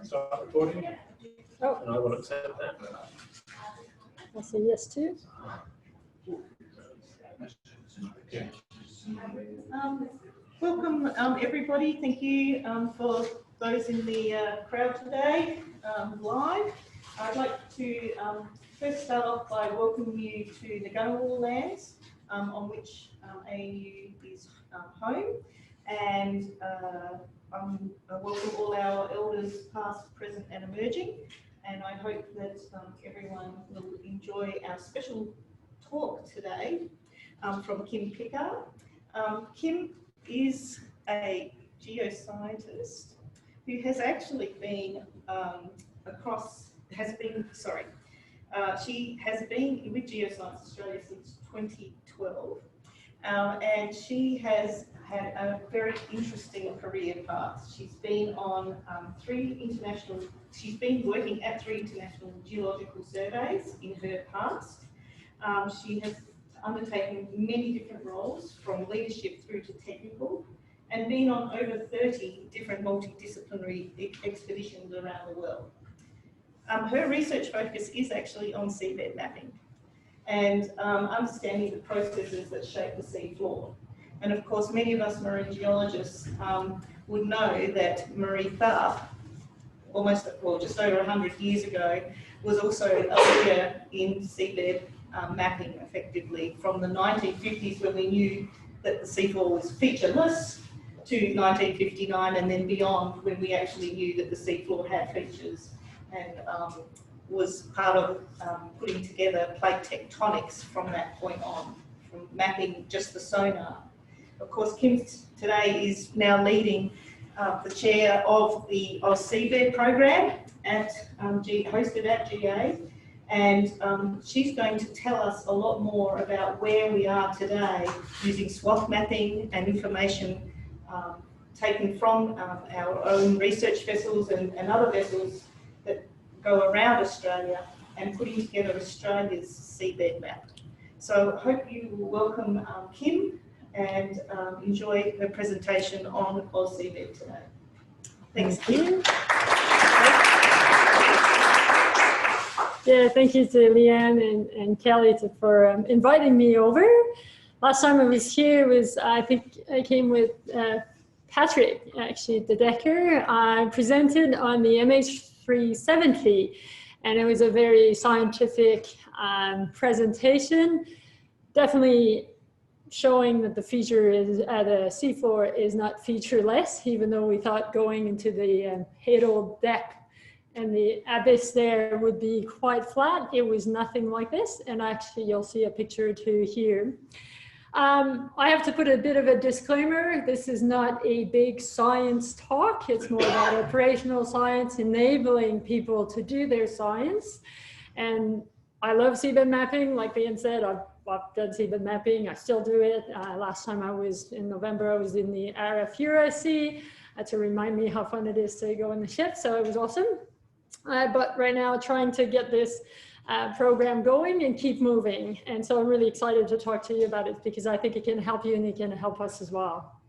Start recording. Oh. And I will accept that. I'll say yes too. Yeah. Welcome everybody. Thank you for those in the crowd today live. I'd like to first start off by welcoming you to the Ngunnawal lands on which ANU is home, and welcome all our elders past, present and emerging, and I hope that everyone will enjoy our special talk today from Kim Picard. Kim is a geoscientist who has actually been she has been with Geoscience Australia since 2012, and she has had a very interesting career path. She's been on she's been working at 3 international geological surveys in her past. She has undertaken many different roles, from leadership through to technical, and been on over 30 different multidisciplinary expeditions around the world. Her research focus is actually on seabed mapping and understanding the processes that shape the sea floor. And of course, many of us marine geologists would know that Marie Tharp, just over 100 years ago, was also a leader in seabed mapping effectively from the 1950s, when we knew that the seafloor was featureless, to 1959 and then beyond, when we actually knew that the seafloor had features, and was part of putting together plate tectonics from that point on, from mapping just the sonar. Of course, Kim today is now leading the chair of the AusSeabed program hosted at GA, and she's going to tell us a lot more about where we are today using swath mapping and information taken from our own research vessels and other vessels that go around Australia, and putting together Australia's seabed map. So I hope you will welcome Kim and enjoy her presentation on AusSeabed today. Thanks, Kim. Yeah, thank you to Leanne and Kelly for inviting me over. Last time I was here I think I came with Patrick, actually, De Decker. I presented on the MH370, and it was a very scientific presentation, definitely showing that the feature is at a seafloor is not featureless, even though we thought going into the Hadal deck and the abyss there would be quite flat. It was nothing like this, and actually you'll see a picture or two here. I have to put a bit of a disclaimer. This is not a big science talk. It's more about operational science, enabling people to do their science. And I love seabed mapping. Like Leanne said, I've done seabed mapping. I still do it. Last time I was in November, I was in the Arafura Sea to remind me how fun it is to go in the ship. So it was awesome. But right now, trying to get this program going and keep moving. And so I'm really excited to talk to you about it, because I think it can help you and it can help us as well.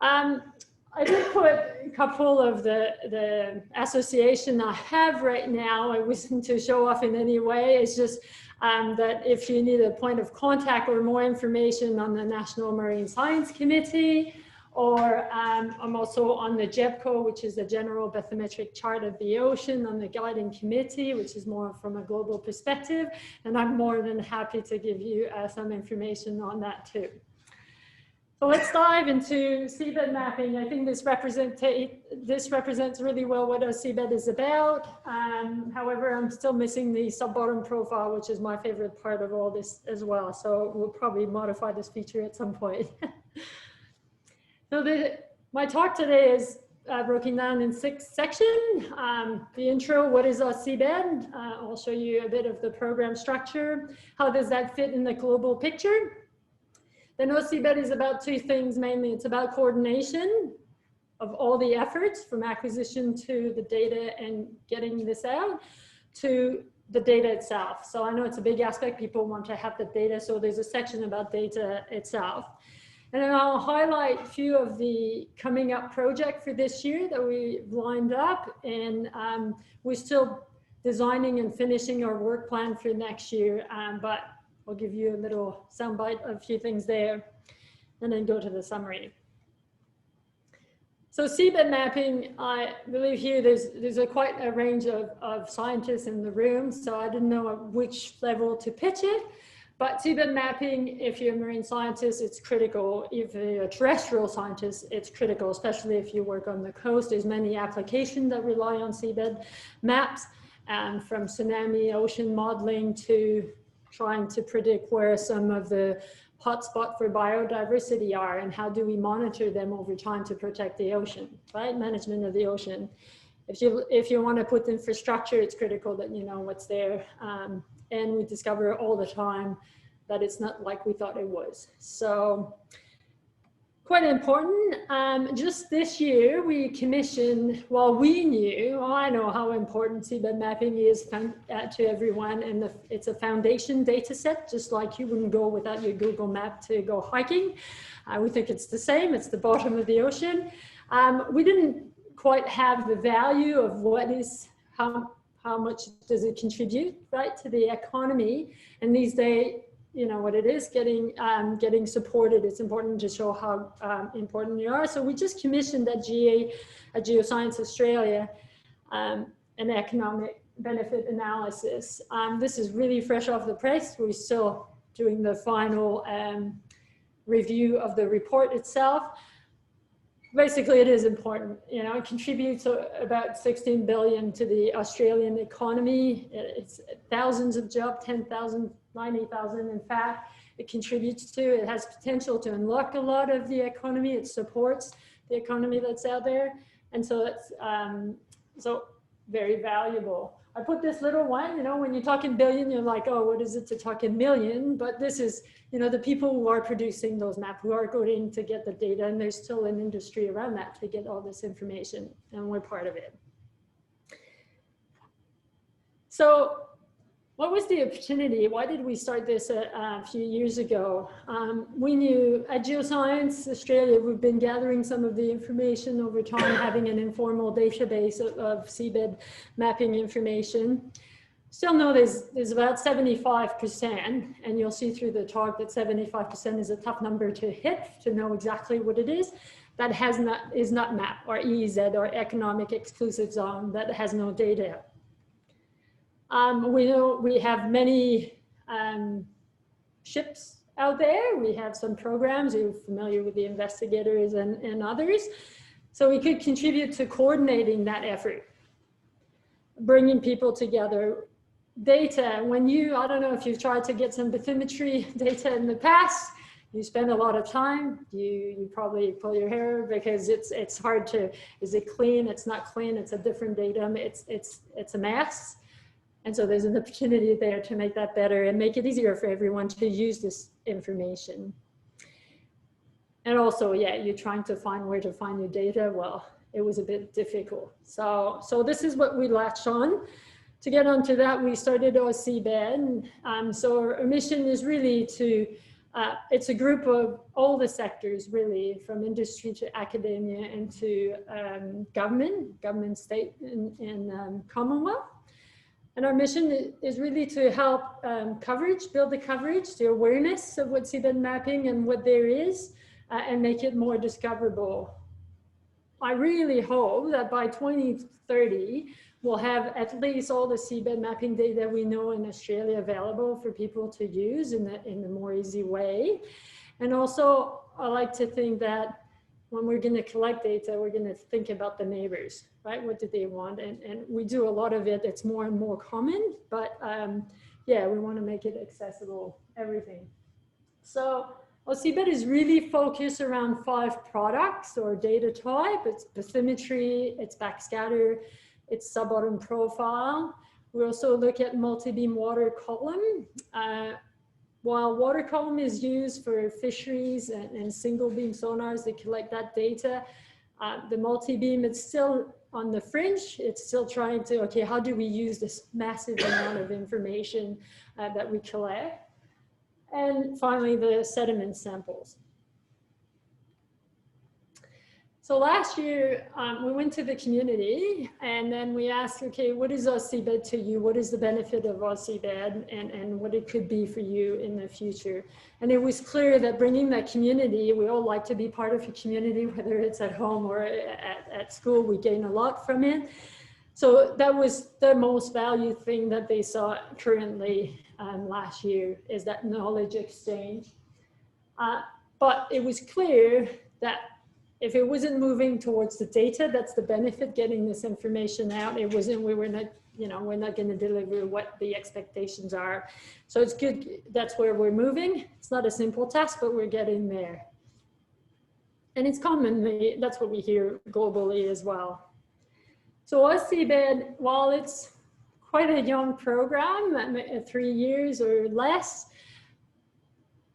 I did put a couple of the association I have right now. I wasn't to show off in any way. It's just that if you need a point of contact or more information on the National Marine Science Committee, or I'm also on the GEBCO, which is the General Bathymetric Chart of the Ocean, on the guiding committee, which is more from a global perspective. And I'm more than happy to give you some information on that too. So let's dive into seabed mapping. I think this represents really well what a seabed is about. However, I'm still missing the sub-bottom profile, which is my favorite part of all this as well. So we'll probably modify this feature at some point. So my talk today is broken down in 6 sections. The intro, what is AusSeabed? I'll show you a bit of the program structure. How does that fit in the global picture? Then AusSeabed is about 2 things mainly. It's about coordination of all the efforts, from acquisition to the data and getting this out, to the data itself. So I know it's a big aspect. People want to have the data. So there's a section about data itself. And then I'll highlight a few of the coming up project for this year that we've lined up, and we're still designing and finishing our work plan for next year, but I'll give you a little soundbite of a few things there, and then go to the summary. So seabed mapping, I believe here there's quite a range of scientists in the room, so I didn't know at which level to pitch it. But seabed mapping, if you're a marine scientist, it's critical. If you're a terrestrial scientist, it's critical, especially if you work on the coast. There's many applications that rely on seabed maps, from tsunami, ocean modeling, to trying to predict where some of the hotspots for biodiversity are and how do we monitor them over time to protect the ocean, right? Management of the ocean. If you want to put infrastructure, it's critical that you know what's there. And we discover all the time that it's not like we thought it was. So quite important. Just this year, we commissioned, well, we knew, I know how important seabed mapping is to everyone, and it's a foundation data set, just like you wouldn't go without your Google map to go hiking. We think it's the same, it's the bottom of the ocean. We didn't quite have the value of what is, how much does it contribute, right, to the economy. And these days, you know what it is, getting supported. It's important to show how important you are. So we just commissioned at Geoscience Australia, an economic benefit analysis. This is really fresh off the press. We're still doing the final review of the report itself. Basically, it is important. You know, it contributes about 16 billion to the Australian economy. It's thousands of jobs, 10,000, 90,000. In fact, it contributes to. It has potential to unlock a lot of the economy. It supports the economy that's out there, and so it's so very valuable. I put this little one. You know, when you talk in billion, you're like, oh, what is it to talk in million? But this is, you know, the people who are producing those maps, who are going to get the data, and there's still an industry around that to get all this information, and we're part of it. So what was the opportunity? Why did we start this a few years ago? We knew at Geoscience Australia, we've been gathering some of the information over time, having an informal database of seabed mapping information. Still know there's about 75%, and you'll see through the talk that 75% is a tough number to hit, to know exactly what it is. That is not MAP or EEZ or Economic Exclusive Zone, that has no data. We know we have many ships out there. We have some programs. You're familiar with the investigators and others. So we could contribute to coordinating that effort, bringing people together. Data, when I don't know if you've tried to get some bathymetry data in the past, you spend a lot of time, you probably pull your hair because it's hard to, is it clean? It's not clean, it's a different datum, it's a mess. And so there's an opportunity there to make that better and make it easier for everyone to use this information. And also, yeah, you're trying to find where to find your data. Well, it was a bit difficult. So this is what we latched on. To get onto that, we started AusSeabed. So our mission is really to, it's a group of all the sectors really, from industry to academia and to government, state and Commonwealth. And our mission is really to help build the coverage, the awareness of what seabed mapping and what there is, and make it more discoverable. I really hope that by 2030, we'll have at least all the seabed mapping data we know in Australia available for people to use in a more easy way. And also, I like to think that when we're going to collect data, we're going to think about the neighbors, right? What do they want? And we do a lot of it. It's more and more common, but yeah, we want to make it accessible, everything. So AusSeabed is really focused around 5 products or data type. It's bathymetry, it's backscatter, it's subbottom profile. We also look at multi-beam water column. While water column is used for fisheries and single beam sonars that collect that data, the multi-beam, it's still on the fringe. It's still trying to, okay, how do we use this massive amount of information that we collect? And finally, the sediment samples. So last year, we went to the community and then we asked, okay, what is AusSeabed to you? What is the benefit of AusSeabed and what it could be for you in the future? And it was clear that bringing that community, we all like to be part of a community, whether it's at home or at school, we gain a lot from it. So that was the most valued thing that they saw currently last year, is that knowledge exchange. But it was clear that if it wasn't moving towards the data, that's the benefit, getting this information out. It wasn't, we were not, you know, we're not going to deliver what the expectations are. So it's good, that's where we're moving. It's not a simple task, but we're getting there. And it's commonly, that's what we hear globally as well. So AusSeabed, while it's quite a young program, 3 years or less,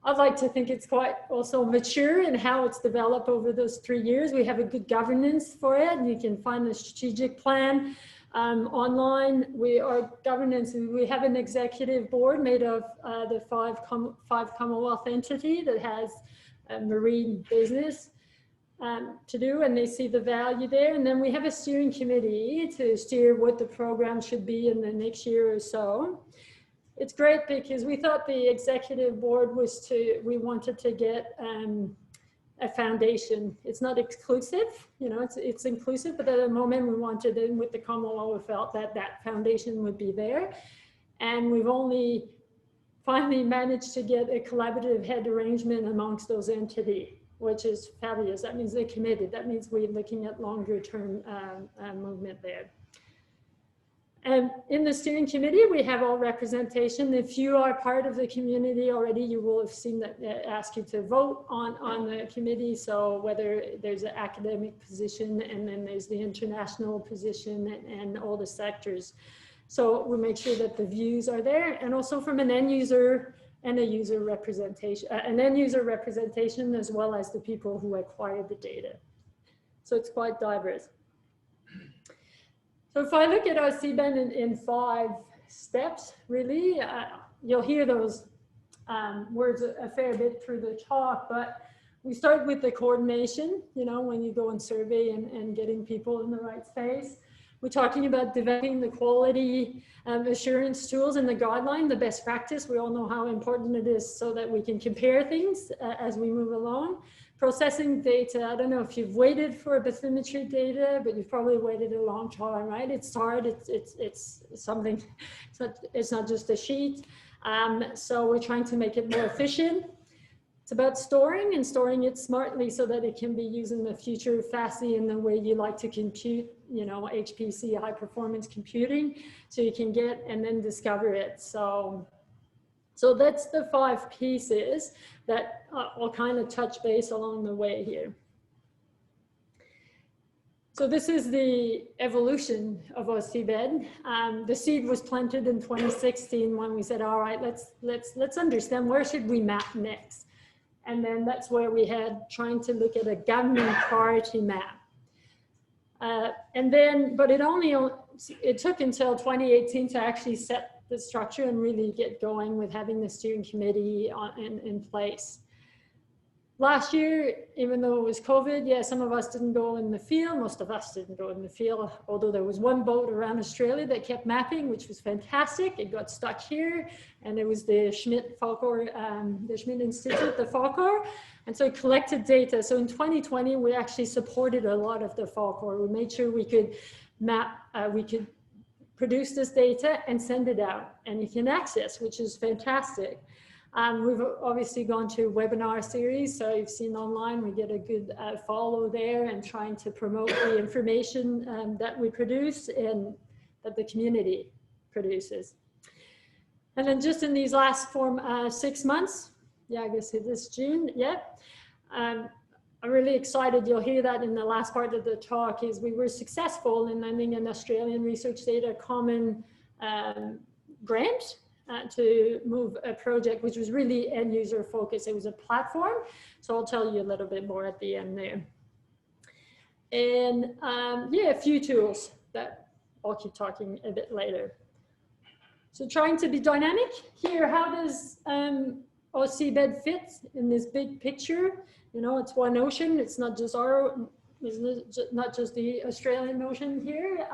I'd like to think it's quite also mature in how it's developed over those 3 years. We have a good governance for it. You can find the strategic plan online. We have an executive board made of the five Commonwealth entity that has a marine business to do, and they see the value there. And then we have a steering committee to steer what the program should be in the next year or so. It's great because we thought the executive board we wanted to get a foundation. It's not exclusive, you know, it's inclusive, but at the moment we wanted, and with the Commonwealth, we felt that that foundation would be there. And we've only finally managed to get a collaborative head arrangement amongst those entities, which is fabulous. That means they're committed. That means we're looking at longer term movement there. And in the steering committee, we have all representation. If you are part of the community already, you will have seen that ask you to vote on the committee. So whether there's an academic position and then there's the international position and all the sectors. So we make sure that the views are there, and also from an end user and a user representation, as well as the people who acquire the data. So it's quite diverse. So if I look at AusSeabed in 5 steps, really, you'll hear those words a fair bit through the talk, but we start with the coordination, you know, when you go and survey and getting people in the right space. We're talking about developing the quality assurance tools and the guideline, the best practice. We all know how important it is so that we can compare things as we move along. Processing data, I don't know if you've waited for bathymetry data, but you've probably waited a long time, right? It's hard, it's something, it's not just a sheet. So we're trying to make it more efficient. It's about storing and storing it smartly so that it can be used in the future fastly in the way you like to compute, you know, HPC, high performance computing, so you can get and then discover it. So that's the 5 pieces that I'll kind of touch base along the way here. So this is the evolution of AusSeabed. The seed was planted in 2016 when we said, all right, let's understand where should we map next. And then that's where we had trying to look at a government priority map. And then, but it took until 2018 to actually set the structure and really get going with having the steering committee in place. Last year, even though it was COVID, yeah, some of us didn't go in the field. Most of us didn't go in the field, although there was one boat around Australia that kept mapping, which was fantastic. It got stuck here, and it was the Schmidt Institute, the Falkor, and so it collected data. So in 2020, we actually supported a lot of the Falkor. We made sure we could map, we could produce this data and send it out, and you can access, which is fantastic. We've obviously gone to a webinar series, so you've seen online, we get a good follow there and trying to promote the information that we produce and that the community produces. And then just in these last 6 months, yeah, I guess it is June, yeah. I'm really excited, you'll hear that in the last part of the talk, is we were successful in landing an Australian Research Data Common grant to move a project which was really end user focused. It was a platform. So I'll tell you a little bit more at the end there. And yeah, a few tools that I'll keep talking a bit later. So trying to be dynamic here, how does AusSeabed fit in this big picture? You know, it's one ocean. It's not just our It's not just the Australian Ocean here.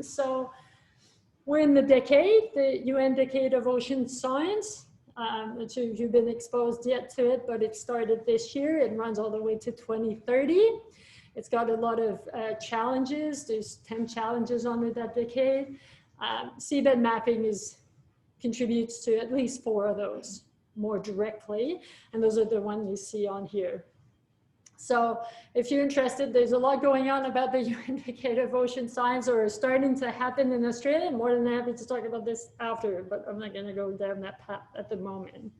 So we're in the decade, the UN Decade of Ocean Science. Not sure if you've been exposed yet to it, but it started this year. It runs all the way to 2030. It's got a lot of challenges. There's 10 challenges under that decade. Seabed mapping contributes to at least 4 of those more directly, and those are the ones you see on here. So if you're interested, there's a lot going on about the UN Decade of Ocean Science or starting to happen in Australia. I'm more than happy to talk about this after, but I'm not going to go down that path at the moment.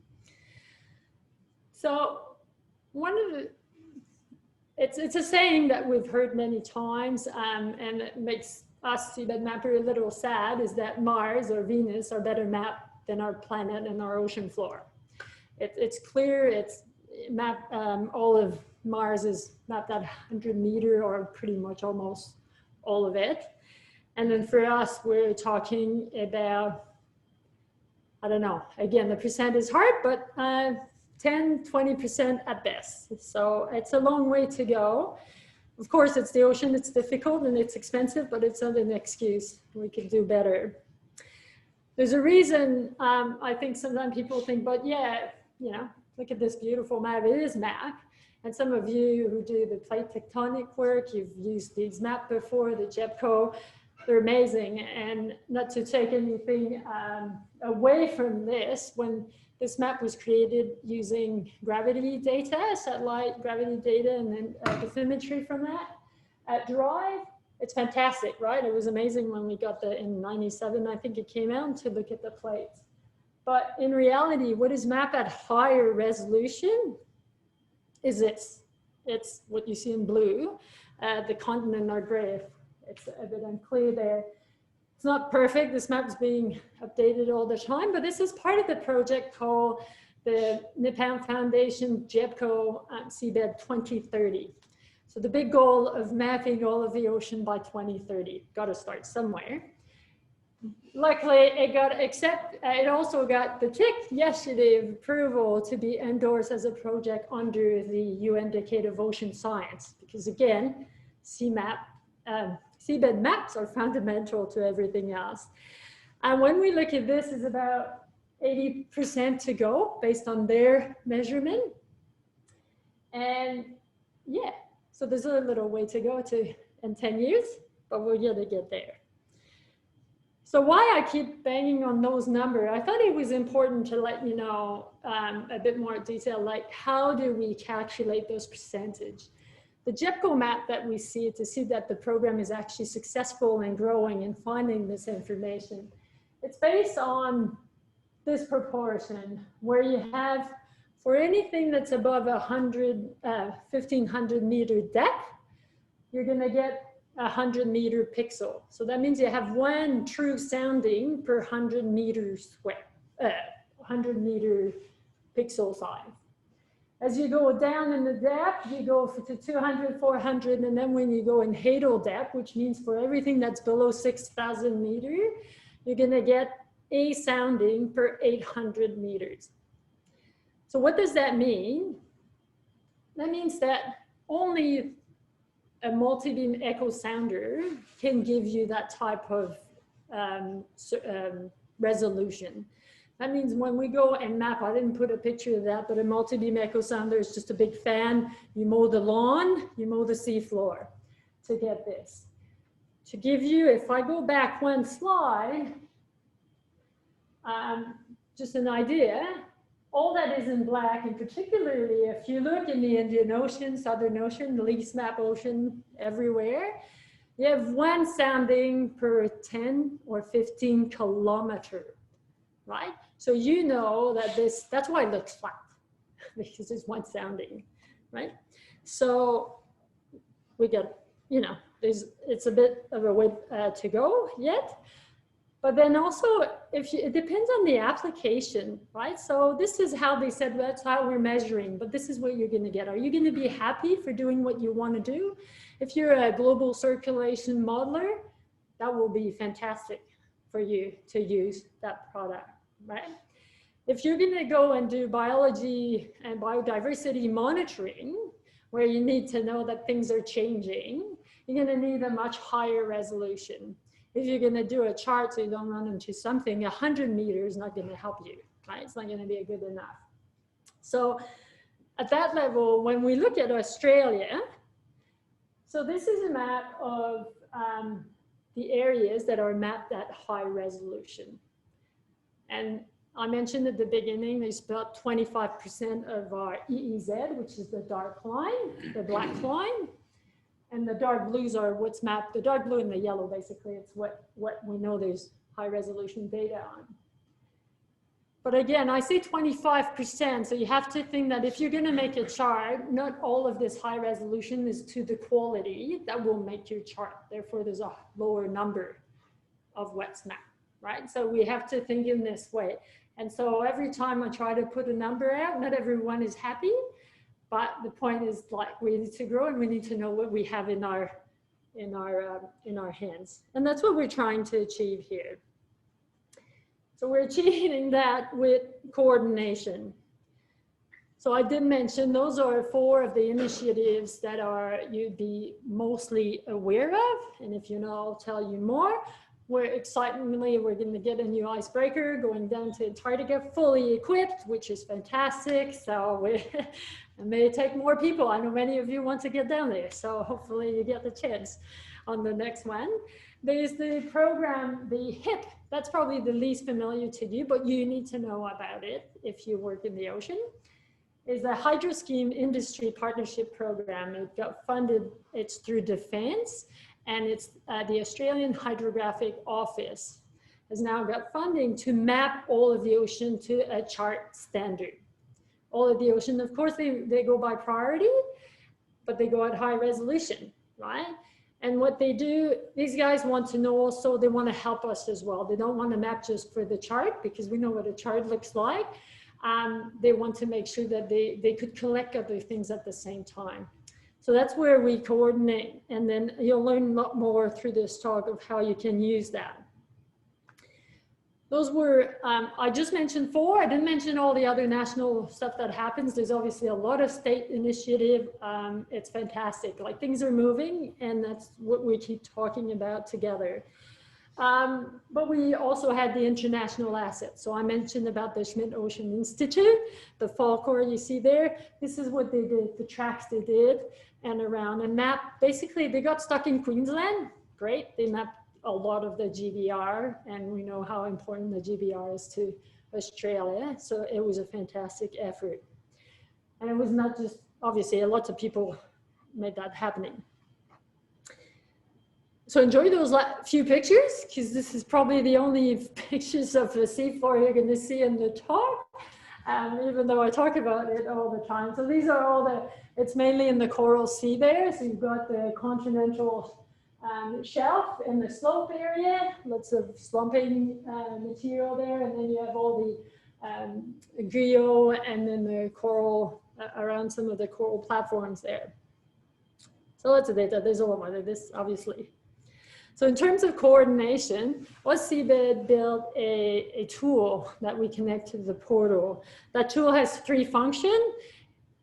So it's a saying that we've heard many times, and it makes us seabed mapper a little sad, is that Mars or Venus are better mapped than our planet and our ocean floor. It's clear, all of Mars is mapped at 100 meter or pretty much almost all of it. And then for us, we're talking about, I don't know, again, the percent is hard, but 10, 20% at best. So it's a long way to go. Of course, it's the ocean, it's difficult and it's expensive, but it's not an excuse. We could do better. There's a reason, I think sometimes people think, but yeah, you know, look at this beautiful map, it is map. And some of you who do the plate tectonic work, you've used these maps before, the JEPCO, they're amazing. And not to take anything away from this, when this map was created using gravity data, satellite gravity data, and then bathymetry from that at Drive, it's fantastic, right? It was amazing when we got in 97, I think it came out, to look at the plates. But in reality, what is mapped at higher resolution is it's what you see in blue. The continent are gray. It's a bit unclear there. It's not perfect. This map is being updated all the time, but this is part of the project called the Nippon Foundation JEPCO Seabed 2030. So the big goal of mapping all of the ocean by 2030. Got to start somewhere. Luckily, it also got the tick yesterday of approval to be endorsed as a project under the UN Decade of Ocean Science, because again, seabed maps are fundamental to everything else. And when we look at this, it's about 80% to go based on their measurement. And yeah, so there's a little way to go in 10 years, but we're gonna get there. So why I keep banging on those numbers, I thought it was important to let you know a bit more detail, like how do we calculate those percentage? The JEPCO map that we see to see that the program is actually successful and growing and finding this information, it's based on this proportion where you have, for anything that's above 1,500 meter depth, you're gonna get 100 meter pixel. So that means you have 1 true sounding per 100 meters square, 100 meter pixel size. As you go down in the depth, you go to 200, 400, and then when you go in hadal depth, which means for everything that's below 6,000 meters, you're gonna get a sounding per 800 meters. So what does that mean? That means that only a multi-beam echo sounder can give you that type of resolution. That means when we go and map, I didn't put a picture of that, but a multi-beam echo sounder is just a big fan. You mow the lawn, you mow the seafloor to get this. To give you, if I go back 1 slide, just an idea, all that is in black, and particularly if you look in the Indian Ocean, Southern Ocean, the least map ocean everywhere, you have 1 sounding per 10 or 15 kilometer, right? So you know that that's why it looks flat, because it's 1 sounding, right? So we get, you know, it's a bit of a way to go yet. But then also, it depends on the application, right? So this is how they said, that's how we're measuring, but this is what you're gonna get. Are you gonna be happy for doing what you wanna do? If you're a global circulation modeler, that will be fantastic for you to use that product, right? If you're gonna go and do biology and biodiversity monitoring, where you need to know that things are changing, you're going to need a much higher resolution. If you're going to do a chart so you don't run into something, 100 meters is not going to help you, right? It's not going to be good enough. So at that level, when we look at Australia, so this is a map of the areas that are mapped at high resolution. And I mentioned at the beginning, there's about 25% of our EEZ, which is the dark line, the black line. And the dark blues are what's mapped, the dark blue and the yellow, basically, it's what we know there's high resolution data on. But again, I say 25%, so you have to think that if you're gonna make a chart, not all of this high resolution is to the quality that will make your chart. Therefore, there's a lower number of what's mapped, right? So we have to think in this way. And so every time I try to put a number out, not everyone is happy, but the point is, like, we need to grow and we need to know what we have in our hands. And that's what we're trying to achieve here. So we're achieving that with coordination. So I did mention those are 4 of the initiatives that you'd be mostly aware of. And if you know, I'll tell you more. Excitingly, we're going to get a new icebreaker going down to Antarctica, fully equipped, which is fantastic. So it may take more people. I know many of you want to get down there, so hopefully you get the chance on the next one. There's the program, the HIP. That's probably the least familiar to you, but you need to know about it if you work in the ocean. Is the Hydroscheme Industry Partnership Program. It got funded, it's through defense. And it's the Australian Hydrographic Office has now got funding to map all of the ocean to a chart standard. All of the ocean, of course, they go by priority, but they go at high resolution, right? And what they do, these guys want to know also, they want to help us as well. They don't want to map just for the chart because we know what a chart looks like. They want to make sure that they could collect other things at the same time. So that's where we coordinate, and then you'll learn a lot more through this talk of how you can use that. Those were, I just mentioned 4. I didn't mention all the other national stuff that happens. There's obviously a lot of state initiative. It's fantastic, like things are moving, and that's what we keep talking about together. But we also had the international assets. So I mentioned about the Schmidt Ocean Institute, the Falkor you see there. This is what they did, the tracks they did and around, and map. Basically, they got stuck in Queensland. Great, they mapped a lot of the GBR, and we know how important the GBR is to Australia. So it was a fantastic effort. And it was not just, obviously, lots of people made that happening. So enjoy those few pictures, because this is probably the only pictures of the seafloor you're going to see in the talk, even though I talk about it all the time. So these are all it's mainly in the coral sea there. So you've got the continental shelf in the slope area, lots of slumping material there, and then you have all the griot and then the coral around some of the coral platforms there. So lots of data. There's a lot more than this, obviously. So in terms of coordination, AusSeabed built a tool that we connect to the portal. That tool has 3 functions.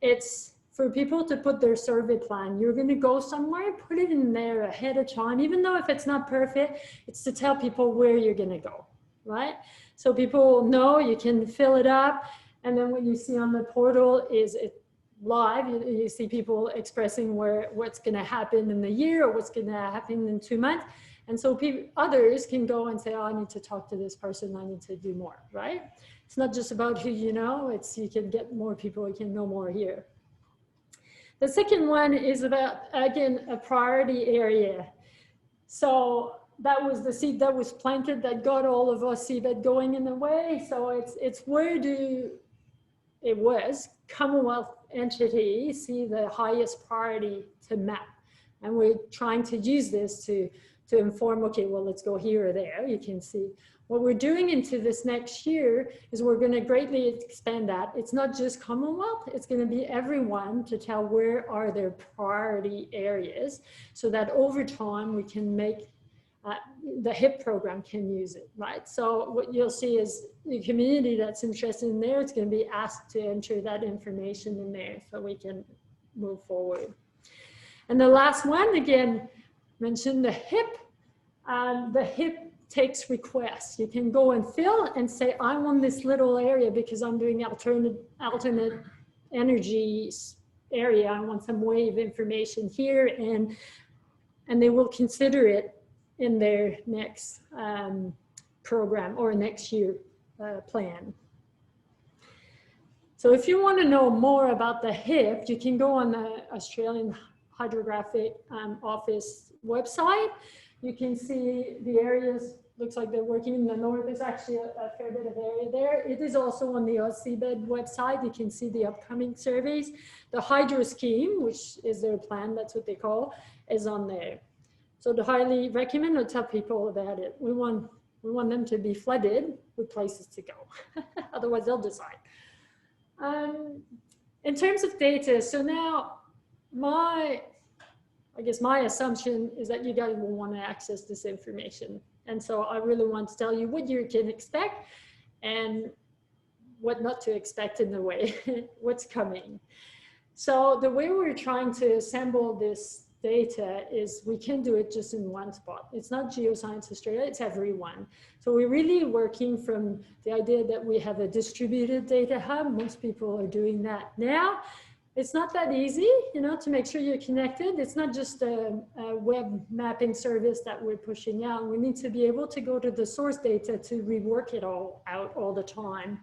It's for people to put their survey plan. You're going to go somewhere, put it in there ahead of time, even though if it's not perfect, it's to tell people where you're going to go, right? So people know you can fill it up. And then what you see on the portal is it live. You see people expressing what's going to happen in the year or what's going to happen in 2 months. And so others can go and say, oh, I need to talk to this person. I need to do more, right? It's not just about who you know. It's you can get more people. You can know more here. The second one is about, again, a priority area. So that was the seed that was planted that got all of AusSeabed going in the way. So it's where it was Commonwealth entity see the highest priority to map. And we're trying to use this to inform, okay, well, let's go here or there. You can see what we're doing into this next year is we're going to greatly expand that. It's not just Commonwealth, it's going to be everyone to tell where are their priority areas so that over time we can make the HIP program can use it, right? So what you'll see is the community that's interested in there, it's going to be asked to enter that information in there so we can move forward. And the last one, again, mentioned the HIP. The HIP takes requests. You can go and fill and say, I want this little area because I'm doing alternate energy area. I want some wave information here, and they will consider it in their next program or next year plan. So if you want to know more about the HIP, you can go on the Australian Hydrographic Office website. You can see the areas, looks like they're working in the north. There's actually a fair bit of area there. It is also on the AusSeabed website. You can see the upcoming surveys. The hydro scheme, which is their plan, that's what they call, is on there. So to highly recommend or tell people about it. We want them to be flooded with places to go. Otherwise they'll decide. In terms of data, so now I guess my assumption is that you guys will want to access this information. And so I really want to tell you what you can expect and what not to expect in the way, what's coming. So the way we're trying to assemble this data is we can do it just in one spot. It's not Geoscience Australia, it's everyone. So we're really working from the idea that we have a distributed data hub. Most people are doing that now. It's not that easy, to make sure you're connected. It's not just a web mapping service that we're pushing out. We need to be able to go to the source data to rework it all out all the time.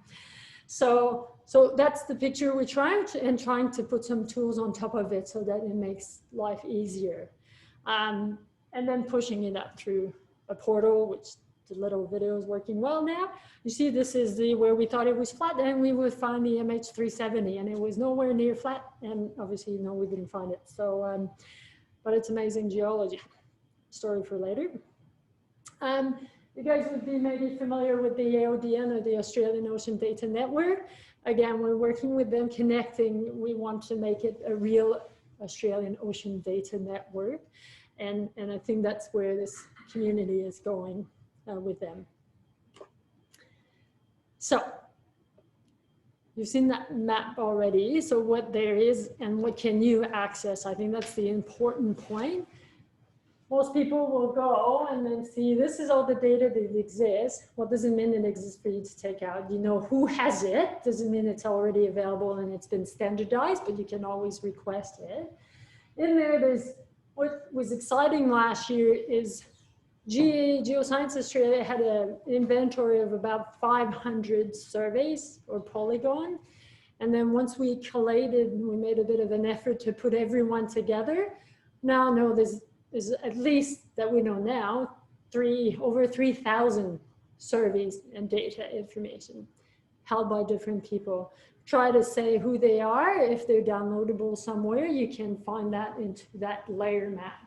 So that's the picture we're trying to put some tools on top of it so that it makes life easier. And then pushing it up through a portal, which the little video is working well now. You see, this is where we thought it was flat, and we would find the MH370, and it was nowhere near flat. And obviously, we didn't find it. So, but it's amazing geology. Story for later. You guys would be maybe familiar with the AODN, or the Australian Ocean Data Network. Again, we're working with them, connecting. We want to make it a real Australian Ocean Data Network. And I think that's where this community is going with them. So you've seen that map already. So what there is and what can you access? I think that's the important point. Most people will go and then see, this is all the data that exists. What doesn't mean it exists for you to take out. You know who has it. Doesn't mean it's already available and it's been standardized, but you can always request it. In there, there's what was exciting last year is Geoscience Australia had an inventory of about 500 surveys or polygon. And then once we collated, we made a bit of an effort to put everyone together. Now, no, there's at least that we know now, over 3,000 surveys and data information held by different people. Try to say who they are. If they're downloadable somewhere, you can find that into that layer map.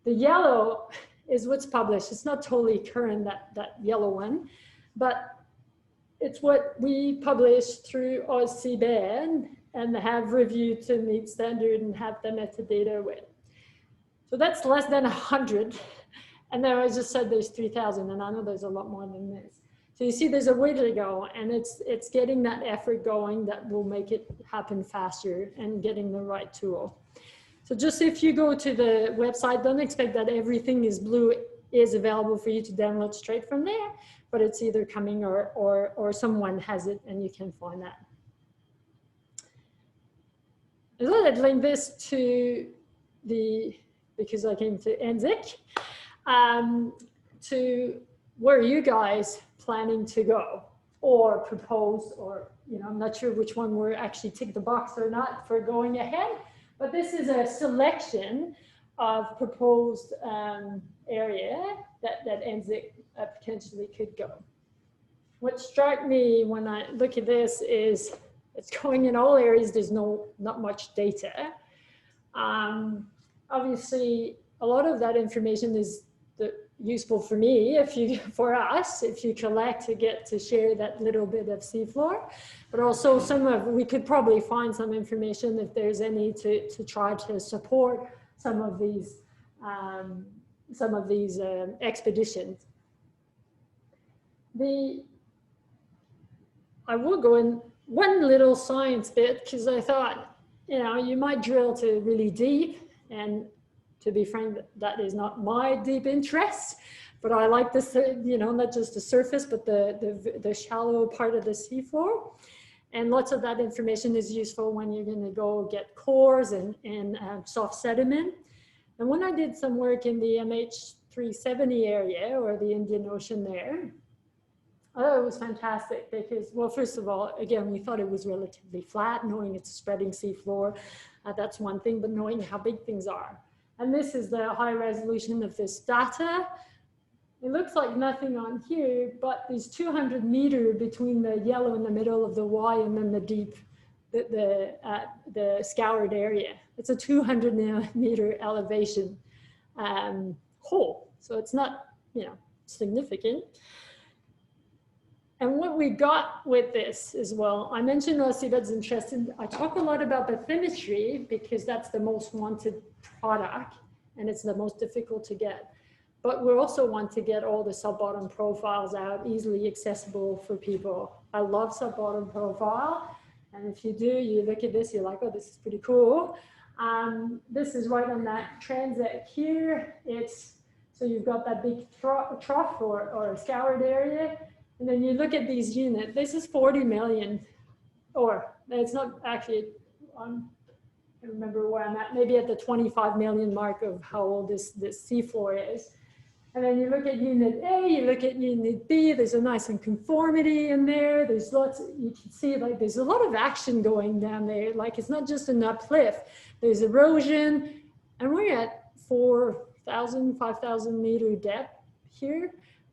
The yellow is what's published. It's not totally current, that yellow one, but it's what we published through AusSeabed and have reviewed to meet standard and have the metadata with. So that's less than 100. And then I just said there's 3,000, and I know there's a lot more than this. So you see there's a way to go, and it's getting that effort going that will make it happen faster and getting the right tool. So just if you go to the website, don't expect that everything is blue is available for you to download straight from there, but it's either coming or someone has it and you can find that. I thought I'd link this to because I came to NZIC, to where are you guys planning to go or propose, or, I'm not sure which one we're actually tick the box or not for going ahead. But this is a selection of proposed area that NZIC potentially could go. What struck me when I look at this is it's going in all areas. There's not much data. Obviously, a lot of that information is useful for me, for us, if you collect to get to share that little bit of seafloor. But also we could probably find some information if there's any to try to support some of these expeditions. I will go in one little science bit because I thought you know, you might drill to really deep, and to be frank, that is not my deep interest, but I like this, you know, not just the surface, but the shallow part of the seafloor. And lots of that information is useful when you're going to go get cores and soft sediment. And when I did some work in the MH370 area, or the Indian Ocean there, oh, it was fantastic because, well, first of all, again, we thought it was relatively flat, knowing it's a spreading seafloor. That's one thing, but knowing how big things are. And this is the high resolution of this data. It looks like nothing on here, but there's 200 meter between the yellow in the middle of the Y and then the deep, the scoured area. It's a 200 meter elevation hole. So it's not, you know, significant. And what we got with this as well, I mentioned AusSeabed's interested. I talk a lot about bathymetry because that's the most wanted product and it's the most difficult to get. But we also want to get all the sub-bottom profiles out, easily accessible for people. I love sub-bottom profile. And if you do, you look at this, you're like, oh, this is pretty cool. This is right on that transect here. So you've got that big trough or scoured area. And then you look at these units, this is 40 million, or it's not actually, I don't remember where I'm at, maybe at the 25 million mark of how old this seafloor is. And then you look at unit A, you look at unit B, there's a nice conformity in there. There's lots, you can see like there's a lot of action going down there. Like it's not just an uplift, there's erosion. And we're at 4,000, 5,000 meter depth here.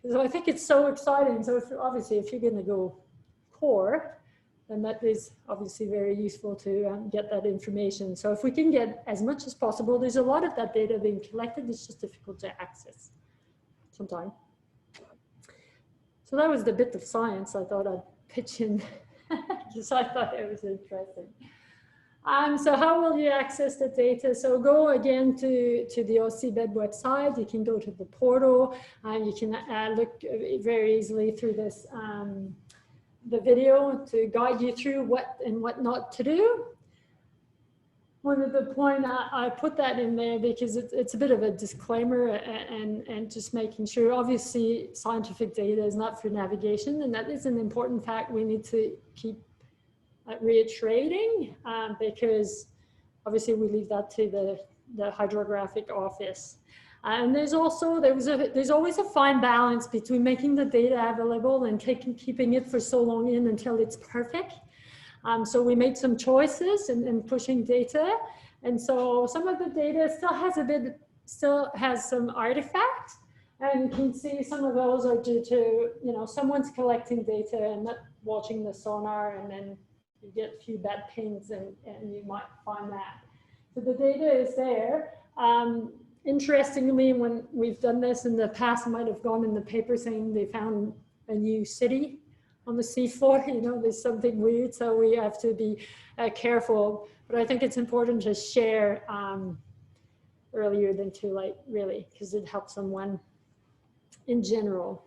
So I think it's so exciting. So obviously if you're gonna go core, then that is obviously very useful to get that information. So if we can get as much as possible, there's a lot of that data being collected, it's just difficult to access sometimes. So that was the bit of science I thought I'd pitch in because I thought it was interesting. So how will you access the data? So go again to the AusSeabed website. You can go to the portal. You can look very easily through this, the video to guide you through what and what not to do. One of the point I put that in there because it's a bit of a disclaimer and just making sure, obviously scientific data is not for navigation, and that is an important fact we need to keep reiterating because obviously we leave that to the hydrographic office. And there's always a fine balance between making the data available and keeping it for so long in until it's perfect. So we made some choices in pushing data. And so some of the data still has some artifacts. And you can see some of those are due to, you know, someone's collecting data and not watching the sonar, and then you get a few bad pings and you might find that. So the data is there. Interestingly, when we've done this in the past, I might have gone in the paper saying they found a new city on the seafloor, you know, there's something weird, so we have to be careful. But I think it's important to share earlier than too late, really, because it helps someone in general.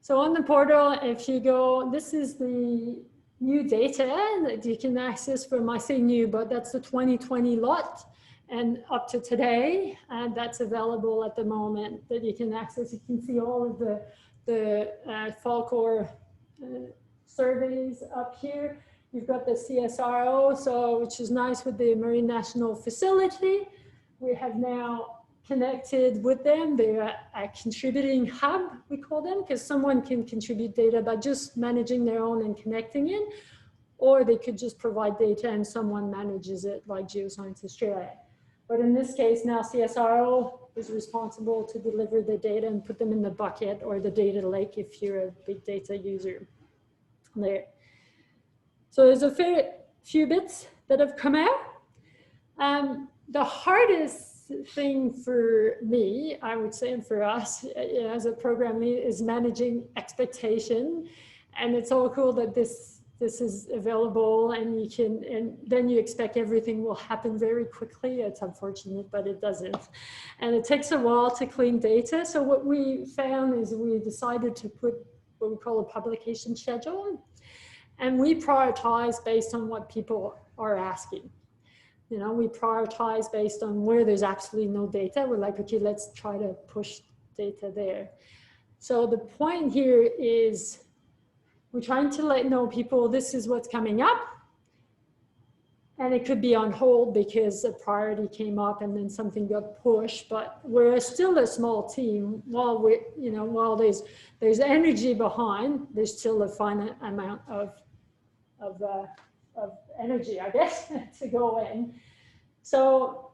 So on the portal, if you go, this is the new data that you can access from, I say new, but that's the 2020 lot. And up to today, and that's available at the moment that you can access. You can see all of the fall core surveys up here. You've got the CSRO, which is nice with the Marine National Facility. We have now connected with them. They're a contributing hub, we call them, because someone can contribute data by just managing their own and connecting in, or they could just provide data and someone manages it like Geoscience Australia. But in this case now, CSRO is responsible to deliver the data and put them in the bucket or the data lake if you're a big data user there. So there's a fair few bits that have come out. The hardest thing for me, I would say, and for us as a program lead, is managing expectation. And it's all cool that this is available and you can, and then you expect everything will happen very quickly. It's unfortunate, but it doesn't. And it takes a while to clean data. So what we found is we decided to put what we call a publication schedule. And we prioritize based on what people are asking. You know, we prioritize based on where there's absolutely no data. We're like, okay, let's try to push data there. So the point here is we're trying to let know people this is what's coming up. And it could be on hold because a priority came up and then something got pushed, but we're still a small team. While we, you know, while there's energy behind, there's still a finite amount of energy, I guess, to go in. So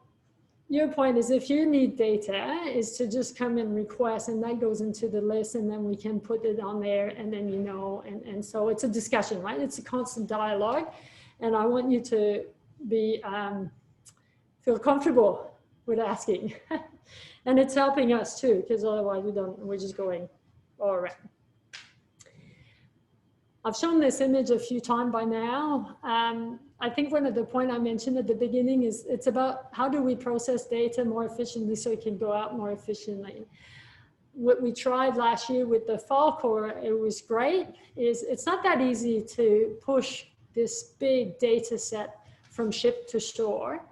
your point is if you need data is to just come and request, and that goes into the list, and then we can put it on there, and then, you know, and so it's a discussion, right? It's a constant dialogue, and I want you to be feel comfortable with asking. And it's helping us too, because otherwise we're just going all around. I've shown this image a few times by now. I think one of the points I mentioned at the beginning is it's about how do we process data more efficiently so it can go out more efficiently. What we tried last year with the file core, it was great, is it's not that easy to push this big data set from ship to shore.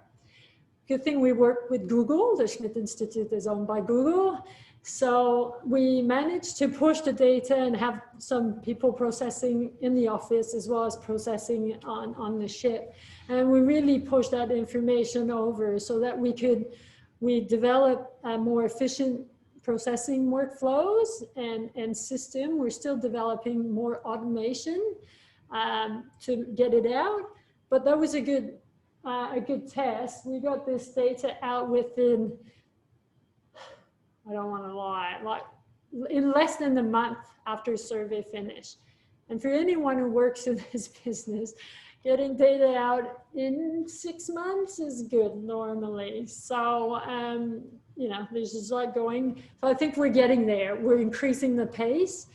Good thing we work with Google. The Schmidt Institute is owned by Google. So we managed to push the data and have some people processing in the office as well as processing on the ship. And we really pushed that information over so that we develop a more efficient processing workflows and system. We're still developing more automation to get it out. But that was a good test. We got this data out within, I don't want to lie, like in less than a month after survey finished. And for anyone who works in this business, getting data out in 6 months is good normally. So, you know, there's just like going. So I think we're getting there. We're increasing the pace.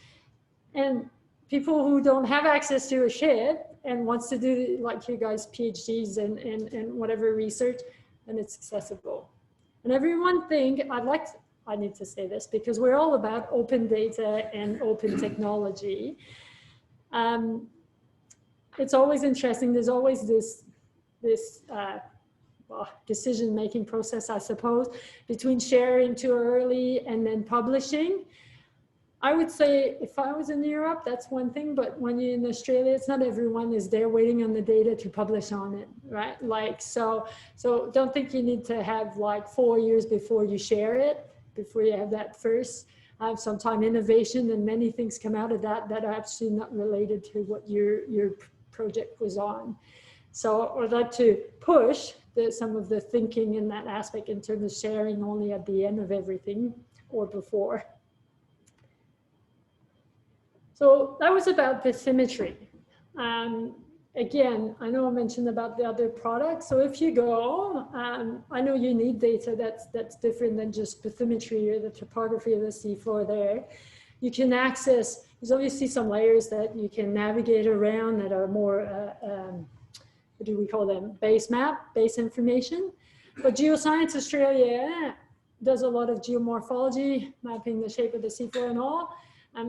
And people who don't have access to a ship and wants to do like you guys PhDs and whatever research, and it's accessible. And everyone think, I need to say this because we're all about open data and open technology. It's always interesting. There's always this decision-making process, I suppose, between sharing too early and then publishing. I would say if I was in Europe, that's one thing, but when you're in Australia, it's not everyone is there waiting on the data to publish on it, right? Like, so don't think you need to have like 4 years before you share it, before you have that first. Sometimes innovation and many things come out of that are actually not related to what your project was on. So I'd like to push some of the thinking in that aspect in terms of sharing only at the end of everything or before. So that was about the symmetry. Again, I know I mentioned about the other products. So if you go, I know you need data that's different than just bathymetry or the topography of the seafloor there. You can access, there's obviously some layers that you can navigate around that are more, what do we call them? Base map, base information. But Geoscience Australia does a lot of geomorphology, mapping the shape of the seafloor and all.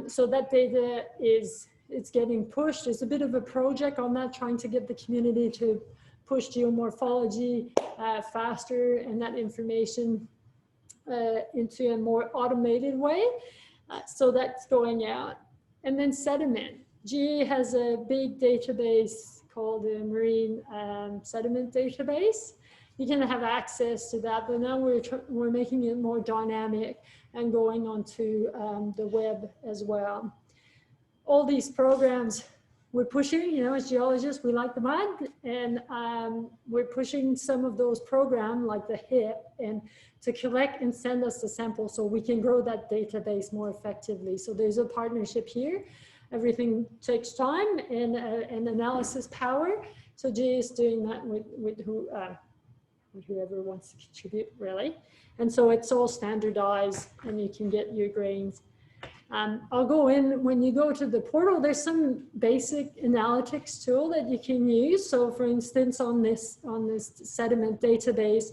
So that data it's getting pushed. There's a bit of a project on that, trying to get the community to push geomorphology faster and that information into a more automated way. So that's going out. And then sediment. GA has a big database called the Marine Sediment Database. You can have access to that, but now we're making it more dynamic and going onto the web as well. All these programs we're pushing, you know, as geologists, we like the mud, and we're pushing some of those programs like the HIP and to collect and send us the sample so we can grow that database more effectively. So there's a partnership here. Everything takes time and analysis power. So GA is doing that with whoever wants to contribute, really. And so it's all standardized and you can get your grains. I'll go in, when you go to the portal, there's some basic analytics tool that you can use. So for instance, on this sediment database,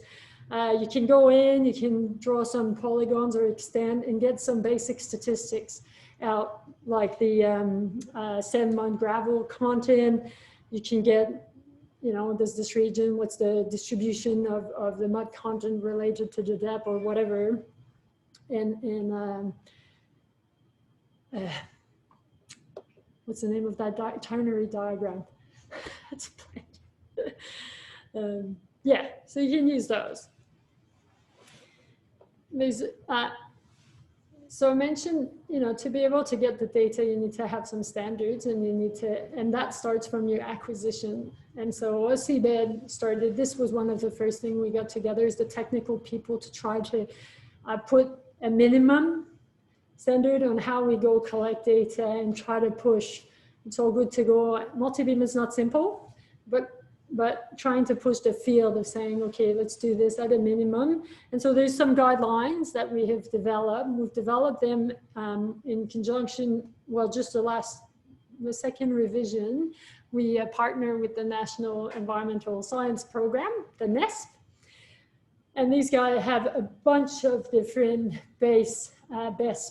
you can go in, you can draw some polygons or extend and get some basic statistics out, like the sand, mud, gravel content. You can get you know, does this region, what's the distribution of the mud content related to the depth or whatever. And what's the name of that ternary diagram? That's yeah, so you can use those. There's, so I mentioned, you know, to be able to get the data, you need to have some standards, and you need to, and that starts from your acquisition. And so AusSeabed started, this was one of the first things we got together, is the technical people to try to put a minimum standard on how we go collect data and try to push. It's all good to go. Multi-beam is not simple, but trying to push the field of saying, okay, let's do this at a minimum. And so there's some guidelines that we have developed. We've developed them in conjunction, well, just the second revision, we partner with the National Environmental Science Program, the NESP. And these guys have a bunch of different best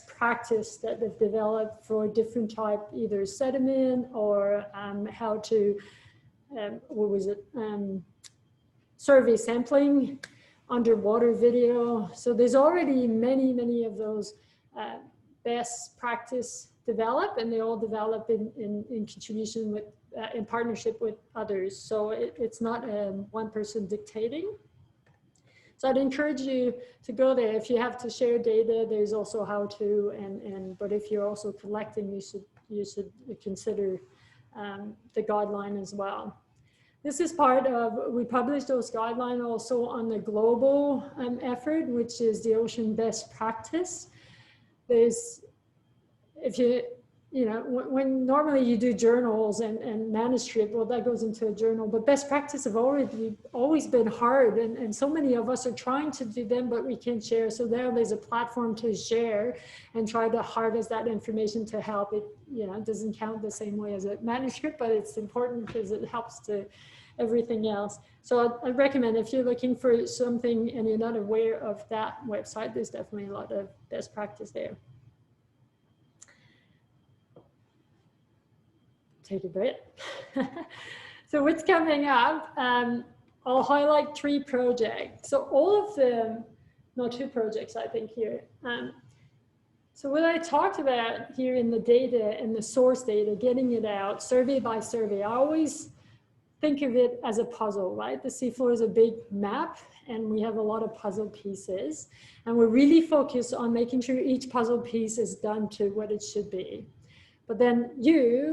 practice that they've developed for different type, either sediment or how to, what was it, survey sampling, underwater video. So there's already many of those best practice developed, and they all develop in contribution with, in partnership with others. So it's not one person dictating. So I'd encourage you to go there. If you have to share data, there's also how to, but if you're also collecting, you should consider the guideline as well. This is part of, we published those guidelines also on the global effort, which is the ocean best practice. There's, if you know, when normally you do journals and manuscript, well, that goes into a journal, but best practice have always been hard. And so many of us are trying to do them, but we can't share. So there's a platform to share and try to harvest that information to help it. You know, it doesn't count the same way as a manuscript, but it's important because it helps to everything else. So I recommend, if you're looking for something and you're not aware of that website, there's definitely a lot of best practice there. Take a break. So what's coming up? I'll highlight 3 projects. So all of them, no, 2 projects I think here. So what I talked about here in the data and the source data, getting it out survey by survey, I always think of it as a puzzle, right? The seafloor is a big map and we have a lot of puzzle pieces, and we're really focused on making sure each puzzle piece is done to what it should be. But then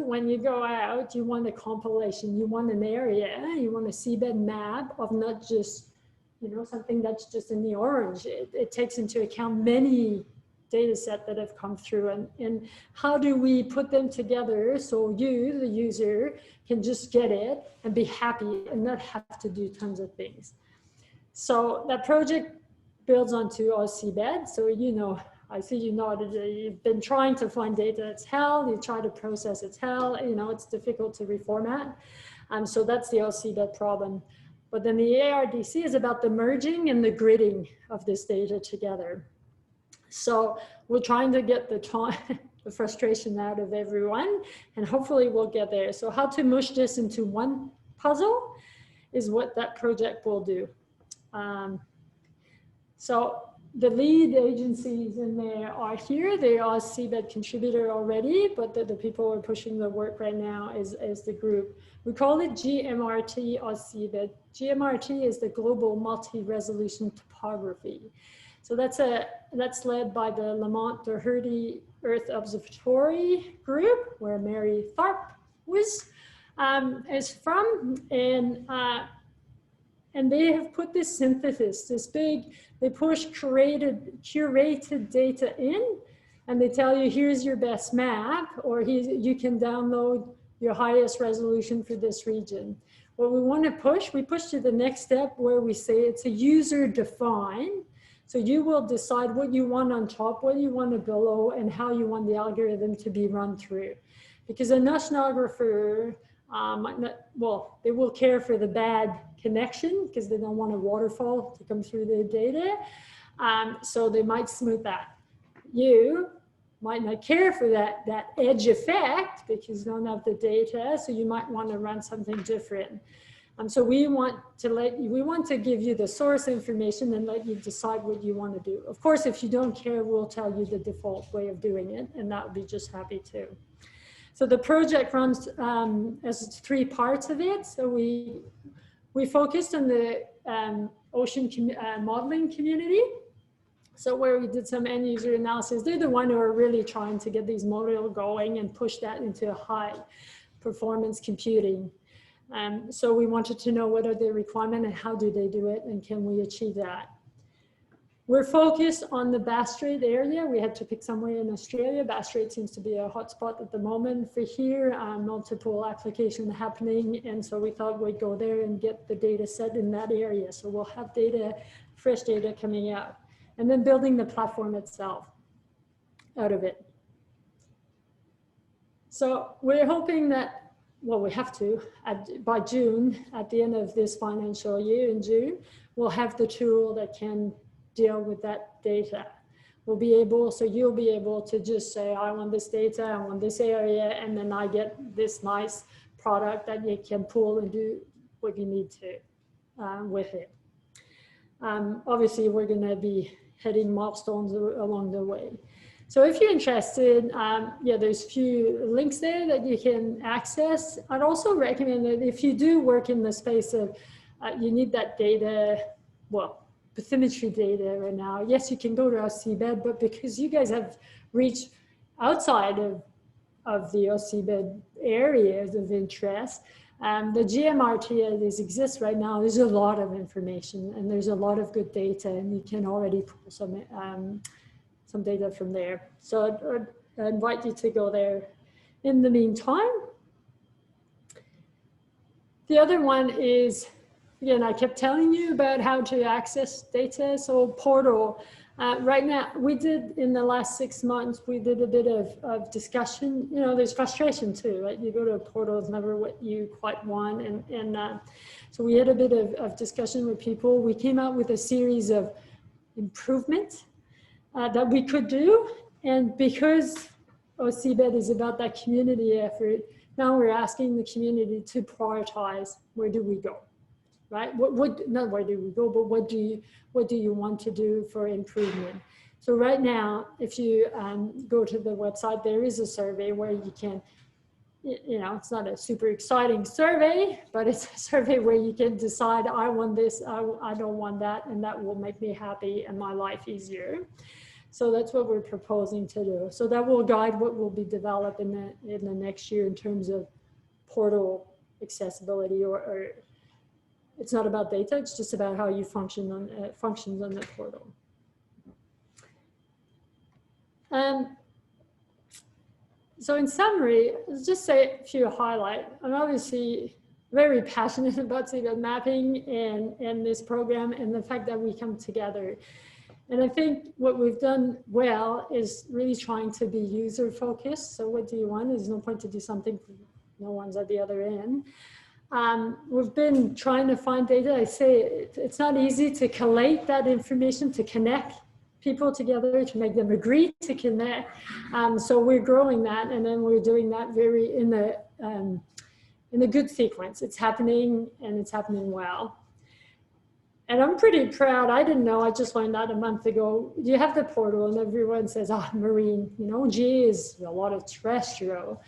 when you go out, you want a compilation, you want an area, you want a seabed map of not just, you know, something that's just in the orange. It takes into account many data set that have come through, and how do we put them together so you, the user, can just get it and be happy and not have to do tons of things. So that project builds onto AusSeabed. So, you know, I see you nodded, you've been trying to find data, it's hell, you try to process, it's hell, you know, it's difficult to reformat. So that's the AusSeabed problem. But then the ARDC is about the merging and the gridding of this data together. So we're trying to get the frustration out of everyone, and hopefully we'll get there. So how to mush this into one puzzle is what that project will do. So the lead agencies in there are here. They are AusSeabed contributor already, but the people who are pushing the work right now is the group. We call it GMRT AusSeabed. GMRT is the Global Multi-Resolution Topography. So that's led by the Lamont Doherty Earth Observatory group, where Mary Tharp is from, and they have put this synthesis, this big, they push curated data in, and they tell you, here's your best map, or you can download your highest resolution for this region. What we want to push, we push to the next step where we say it's a user defined. So you will decide what you want on top, what you want below, and how you want the algorithm to be run through. Because an oceanographer, well, they will care for the bad connection because they don't want a waterfall to come through the data. So they might smooth that. You might not care for that edge effect because you don't have the data. So you might want to run something different. So we want to give you the source information and let you decide what you want to do. Of course, if you don't care, we'll tell you the default way of doing it, and that would be just happy too. So the project runs as 3 parts of it. So we focused on the ocean modeling community. So where we did some end user analysis, they're the one who are really trying to get these models going and push that into high performance computing. So we wanted to know what are the requirements and how do they do it and can we achieve that. We're focused on the Bass Strait area. We had to pick somewhere in Australia. Bass Strait seems to be a hotspot at the moment for here, multiple applications happening. And so we thought we'd go there and get the data set in that area. So we'll have data, fresh data coming out, and then building the platform itself out of it. So we're hoping that, well, we have to, by June, at the end of this financial year in June, we'll have the tool that can deal with that data. We'll be able, so you'll be able to just say, I want this data, I want this area, and then I get this nice product that you can pull and do what you need to with it. Obviously, we're gonna be hitting milestones along the way. So if you're interested, yeah, there's a few links there that you can access. I'd also recommend that if you do work in the space of, you need that data, well, bathymetry data right now. Yes, you can go to AusSeabed, but because you guys have reached outside of the AusSeabed areas of interest, the GMRT as exists right now, there's a lot of information and there's a lot of good data, and you can already pull some data from there. So I'd invite you to go there. In the meantime, the other one is, again, I kept telling you about how to access data. So portal, right now, we did in the last 6 months, we did a bit of discussion. You know, there's frustration too, right? You go to a portal, it's never what you quite want. And so we had a bit of discussion with people. We came out with a series of improvements that we could do. And because AusSeabed is about that community effort, now we're asking the community to prioritize, where do we go, right? Not where do we go, but what do you want to do for improvement? So right now, if you go to the website, there is a survey where you can, you know, it's not a super exciting survey, but it's a survey where you can decide, I want this, I don't want that, and that will make me happy and my life easier. So that's what we're proposing to do. So that will guide what will be developed in the next year in terms of portal accessibility, or it's not about data, it's just about how you function on functions on the portal. So in summary, let's just say a few highlights. I'm obviously very passionate about seabed mapping and this program and the fact that we come together. And I think what we've done well is really trying to be user focused. So what do you want? There's no point to do something no one's at the other end. We've been trying to find data. I say it's not easy to collate that information, to connect people together, to make them agree to connect. So we're growing that, and then we're doing that very in a good sequence. It's happening, and it's happening well. And I'm pretty proud. I didn't know, I just found out a month ago, you have the portal and everyone says, oh, marine, you know, G is a lot of terrestrial.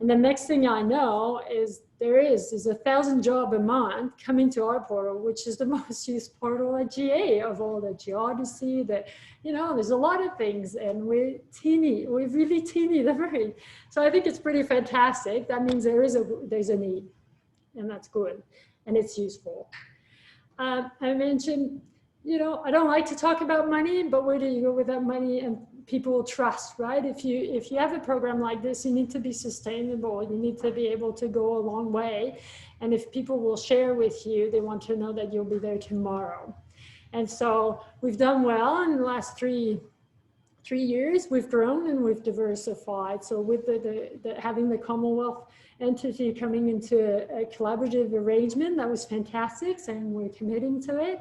And the next thing I know is there's 1,000 jobs a month coming to our portal, which is the most used portal at GA of all the geodesy, you know, there's a lot of things, and we're really teeny the marine. So I think it's pretty fantastic. That means there's a need, and that's good, and it's useful. I mentioned, you know, I don't like to talk about money, but where do you go with that money? And people trust, right? If you have a program like this, you need to be sustainable. You need to be able to go a long way. And if people will share with you, they want to know that you'll be there tomorrow. And so we've done well in the last three years. We've grown and we've diversified. So with having the Commonwealth entity coming into a collaborative arrangement, that was fantastic, and we're committing to it.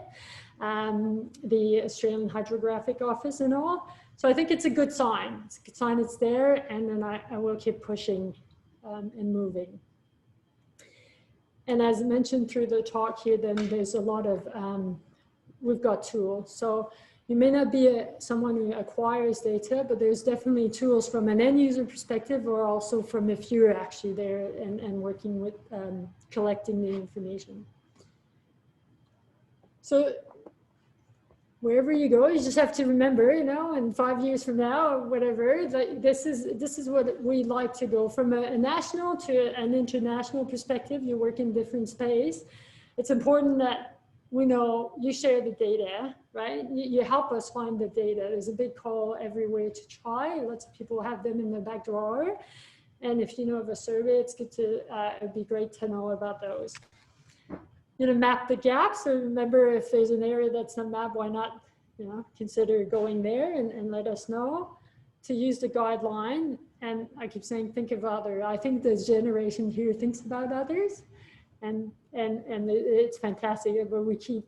The Australian Hydrographic Office and all. So I think it's a good sign. It's a good sign it's there, and then I will keep pushing and moving. And as mentioned through the talk here, then there's a lot of, we've got tools. So you may not be someone who acquires data, but there's definitely tools from an end user perspective, or also from if you're actually there and working with collecting the information. So wherever you go, you just have to remember, you know, and 5 years from now, or whatever, like this is what we like to go from a national to an international perspective. You work in different space. It's important that we know you share the data, right? You help us find the data. There's a big call everywhere to try. Lots of people have them in their back drawer. And if you know of a survey, it's good to, it'd be great to know about those. You know, map the gaps. So remember, if there's an area that's not mapped, why not, you know, consider going there and let us know. To use the guideline. And I keep saying, think of other. I think this generation here thinks about others. And it's fantastic, but we keep,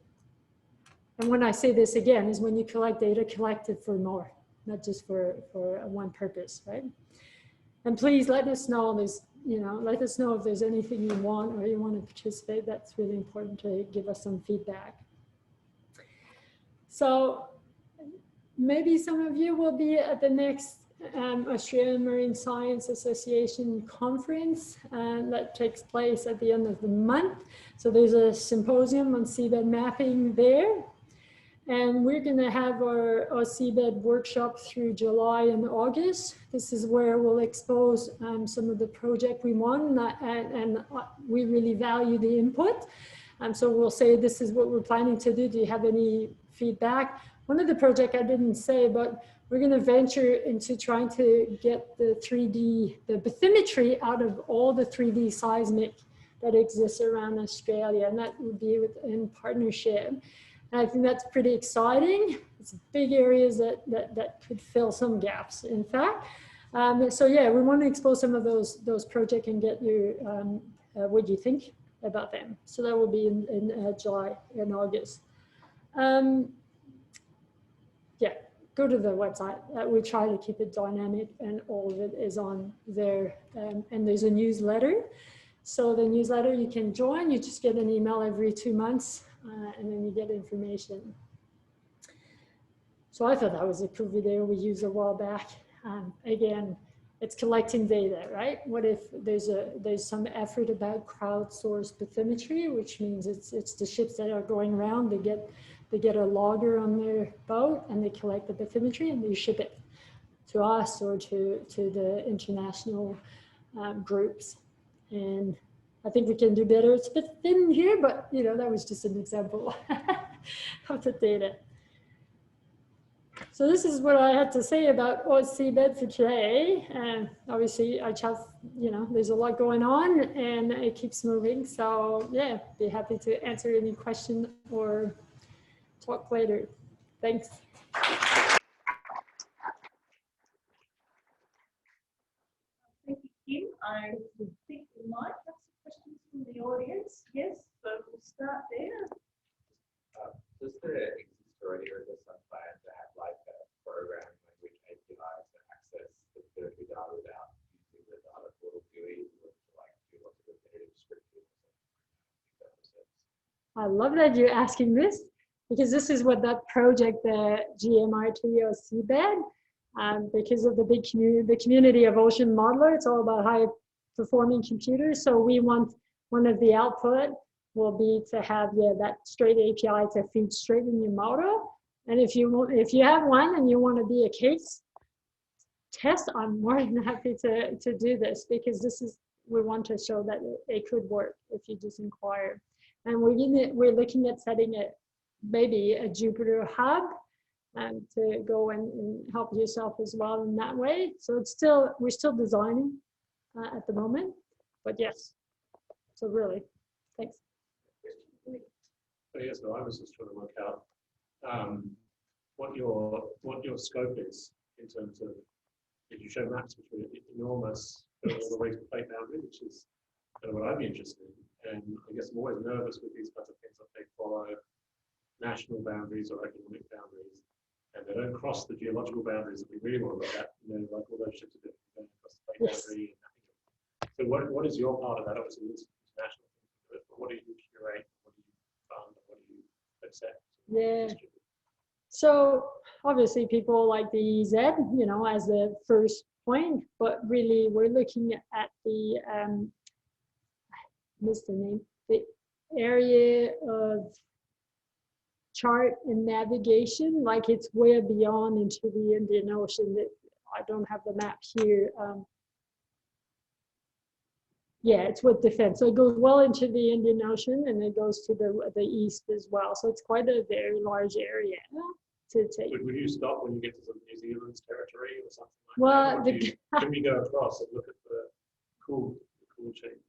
and when I say this again, is when you collect data, collect it for more, not just for one purpose, right? And please let us know, you know, let us know if there's anything you want or you want to participate. That's really important to give us some feedback. So maybe some of you will be at the next Australian Marine Science Association conference that takes place at the end of the month. So there's a symposium on seabed mapping there. And we're going to have our AusSeabed workshop through July and August. This is where we'll expose some of the project we want, and we really value the input. So we'll say, this is what we're planning to do. Do you have any feedback? One of the projects I didn't say, but we're going to venture into trying to get the 3D, the bathymetry out of all the 3D seismic that exists around Australia, and that would be in partnership. And I think that's pretty exciting. It's big areas that could fill some gaps, in fact. So yeah, we want to expose some of those projects and get your, what do you think about them? So that will be in July and August. Yeah, go to the website. We try to keep it dynamic, and all of it is on there. And there's a newsletter. So the newsletter you can join. You just get an email every 2 months, and then you get information. So I thought that was a cool video we used a while back. Again, it's collecting data, right? What if there's some effort about crowdsourced bathymetry, which means it's the ships that are going around. They get a logger on their boat and they collect the bathymetry and they ship it to us or to the international groups. And I think we can do better. It's a bit thin here, but you know, that was just an example of the data. So this is what I had to say about AusSeabed for today. And obviously I just, you know, there's a lot going on and it keeps moving. So yeah, be happy to answer any question or talk later. Thanks. Thank you, Kim. I think we might have some questions from the audience. Yes, so we'll start there. Does there exist already, or is there some plan to have like a program language API to access the third-party data without using the data portal GUI, or to like do lots of repetitive scripting or something like that? I love that you're asking this, because this is what that project, the GMRT AusSeabed, because of the big community of ocean modeler, it's all about high performing computers. So we want, one of the output will be to have that straight API to feed straight in your model. And if you have one and you want to be a case test, I'm more than happy to do this, because we want to show that it could work if you just inquire. And we're looking at setting it maybe a Jupyter hub to go and help yourself as well in that way. So we're still designing at the moment, but yes. So really, thanks. So yes, so I was just trying to work out what your scope is in terms of, did you show maps which were enormous all the way to plate boundary, which is kind of what I'd be interested in. And I guess I'm always nervous with these kinds of things that they follow national boundaries or economic boundaries, and they don't cross the geological boundaries that we really want to look at. You know, like all those ships are doing, across the plate boundary. So what is your part of that? Obviously, it's international. Yeah. So obviously people like the EZ, you know, as the first point, but really we're looking at the, missed the name, the area of chart and navigation, like it's way beyond into the Indian Ocean. That I don't have the map here. Yeah, it's with defense. So it goes well into the Indian Ocean and it goes to the east as well. So it's quite a very large area to take. Would you stop when you get to some New Zealand's territory or something like Well, that? Or can we go across and look at the cool shape?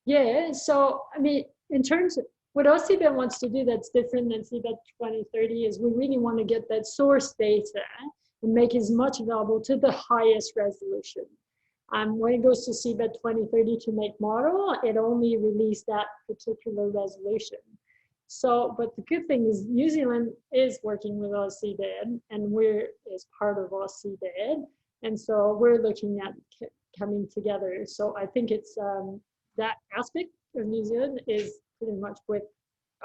Yeah, so I mean, in terms of what AusSeabed wants to do that's different than Seabed 2030 is we really want to get that source data and make as much available to the highest resolution. When it goes to Seabed 2030 to make model, it only released that particular resolution. So, but the good thing is New Zealand is working with AusSeabed and we're as part of AusSeabed. And so we're looking at coming together. So I think it's that aspect of New Zealand is pretty much with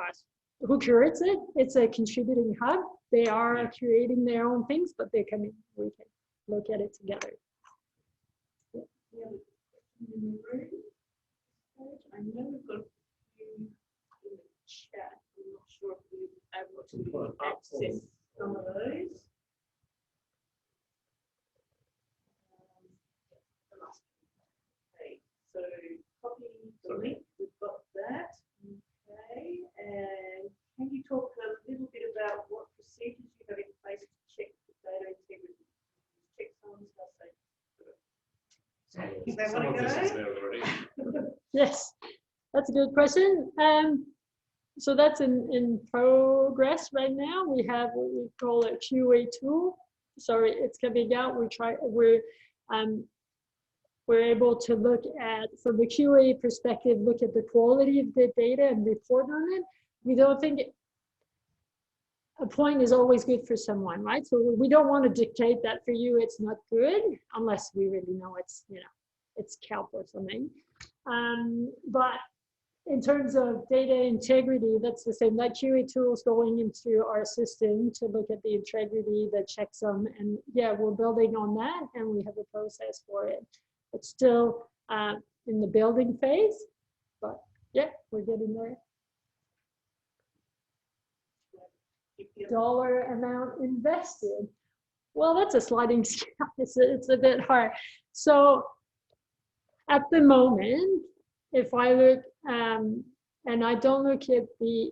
us. Who curates it? It's a contributing hub. They are creating their own things, but they're coming. We can look at it together. I know we've got a few in the chat. I'm not sure if we're able to access some of those. Okay, so copy the link. We've got that. Okay, and can you talk a little bit about what procedures you have in place to check the data integrity? Check someone's say. Some of this is there already. Yes, that's a good question. So that's in progress right now. We have what we call a QA tool. Sorry, it's coming out. We're able to look at, from the QA perspective, look at the quality of the data and report on it. We don't think a point is always good for someone, right? So we don't want to dictate that for you. It's not good unless we really know it's, you know, it's kelp or something. But in terms of data integrity, that's the same. That QA tool is going into our system to look at the integrity, the checksum, and yeah, we're building on that, and we have a process for it. It's still in the building phase, but yeah, we're getting there. Dollar amount invested. Well, that's a sliding scale. It's a bit hard. So at the moment, if I look, and I don't look at the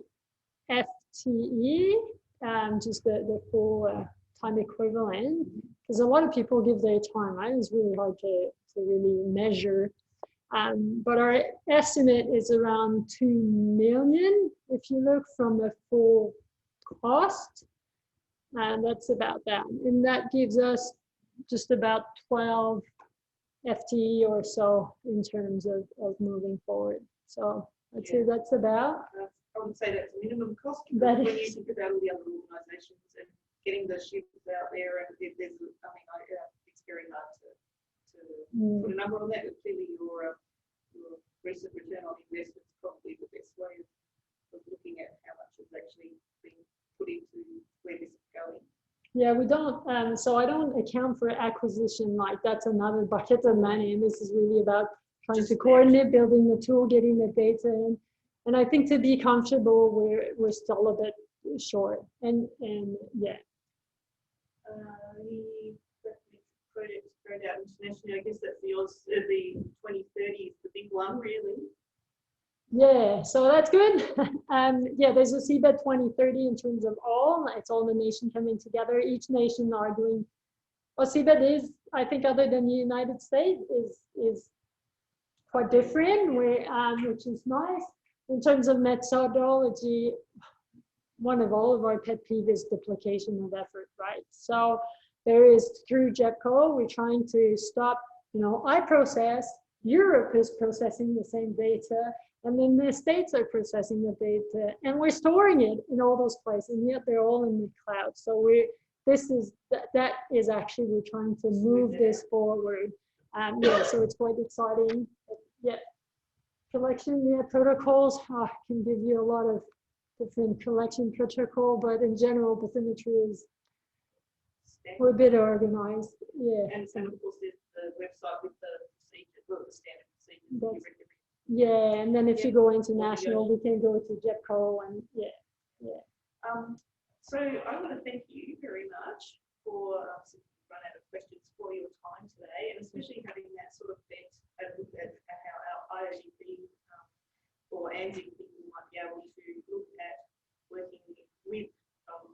FTE, just the full time equivalent, because a lot of people give their time, right? It's really hard to really measure. But our estimate is around 2 million. If you look from the full cost, that's about that. And that gives us just about 12 FTE or so in terms of moving forward. So I'd say that's about. I would say that's minimum cost. That when is. you think about all the other organisations and getting the ships out there, and there's, I mean, it's very hard to put a number on that. But clearly, your recent return on investment is probably the best way of looking at how much is actually being put into where this is going. Yeah, we don't, so I don't account for acquisition, like that's another bucket of money, and this is really about trying to coordinate, building the tool, getting the data in. And I think to be comfortable, we're still a bit short, and yeah. The project spread out internationally, I guess that's the 2030 is the big one, really. Yeah, so that's good. Yeah, there's a Seabed 2030 in terms of it's all the nation coming together. Each nation are doing, well, Seabed is, I think other than the United States, is quite different, which is nice. In terms of methodology, one of all of our pet peeves is duplication of effort, right? So there is, through JEPCO, we're trying to stop, you know, I process, Europe is processing the same data, and then the States are processing the data, and we're storing it in all those places, and yet they're all in the cloud. So that is actually, we're trying to move this forward. Yeah, so it's quite exciting. Yeah, collection, yeah, protocols can give you a lot of different collection protocol, but in general, bathymetry is, Standard. we're a bit organized. Yeah. And of course, there's the website with the procedures, well, the standard procedures that you That's- recommend. Yeah, and then if you Yeah. go international, we can go to JEPCO and yeah. So I want to thank you very much for since we've run out of questions for your time today, and especially having that sort of bent and look at how our IOGP or ANZIC people might be able to look at working with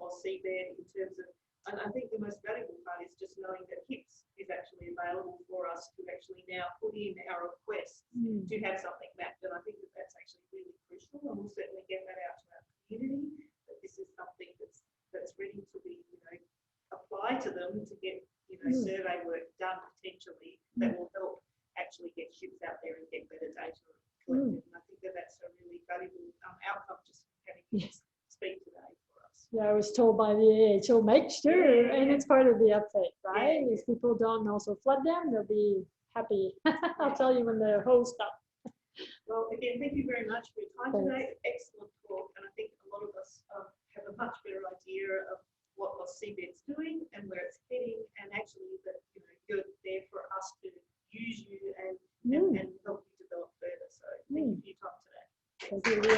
AusSeabed in terms of, and I think the most valuable part is just knowing that HIPS is actually available for us to actually now put in our requests to have something mapped, and I think that that's actually really crucial, and we'll certainly get that out to our community, that this is something that's ready to be, apply to them to get, survey work done potentially that will help actually get ships out there and get better data collected. And I think that that's a really valuable outcome just having you speak today for us. Yeah, I was told by the AHO, make sure, and it's part of the uptake, right? Yeah. If people don't also flood them, they'll be happy. I'll tell you when the hose stop. Well, again, thank you very much for your time today. Excellent talk, and I think a lot of us have a much better idea of what AusSeabed's doing and where it's heading, and actually that you're there for us to use you and help you develop further. So thank you for your time today.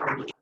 Thank you.